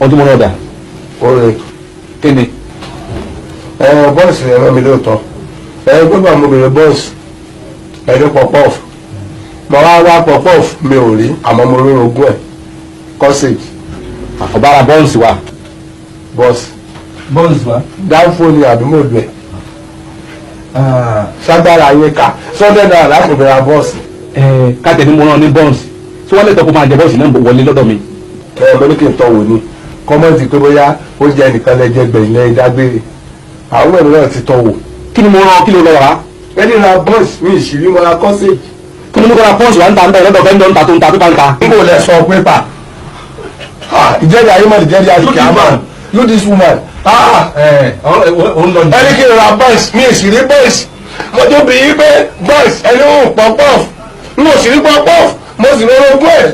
ọdún mọ́nà ọ̀dà. Oore. Kí ni? Bọ́ọ̀sì ẹ̀rọ mi lóòótọ́. Gbogbo àwọn obìnrin bọ́ọ̀sì ẹ̀rí pọ̀pọ́f. Mo wá pọ̀pọ́f mi ò rí àmọ́ mo rí ogún ẹ̀. Kọ́sẹ̀jì. Ọ̀bára bọ́ọ̀sì wa. Bọ́ọ̀sì. Bọ́ọ̀sì wa. Dáńfó ni àbí mo dùn ẹ̀. Ságbára yín ká sọ́dẹ̀ náà láti bẹ̀rẹ̀ bọ́ọ̀sì. Káàtẹ̀ ni mo rán ní bọ́ọ̀sì. Tí wọ́n lè tọ́ kó máa jẹ bọ́ọ̀sì náà wọlé lọ́dọ̀ mi. Mo ní kí n tọ́ wò ni. Kọ́mọ́ntì pé bóyá ó jẹ́ nìkan lẹ́jẹ̀ gbẹ̀yìn lẹ́yìn dágbére. Àwọn ẹ̀rọ náà ti tọ́ wò. Kí ni mo rán kí ló lọ wá? Ẹni ra bọ́ọ̀sì mi ìṣìrí mo ra kọ́sẹ̀jì. Kí ni mo kọ́ra pọ́ọ̀sì wa ń ta ń bẹ̀ lọ́dọ̀ fẹ́ńdọ̀ ń ta tó ń ta pípa ń ta. N kò lẹ sọ pépà. Ìjẹ́rìí ayé mọ̀ ìjẹ́rìí ayé kìá mọ̀. Look this woman. Ẹni kí n ra bọ́ọ̀sì mi ìṣìrí bọ́ọ̀sì. Mo tó bì í pé bọ́ọ̀sì ẹni ń pọ̀pọ̀. N ò sì rí pọ̀pọ̀. Mo sì lọ́rọ̀ ogún ẹ̀.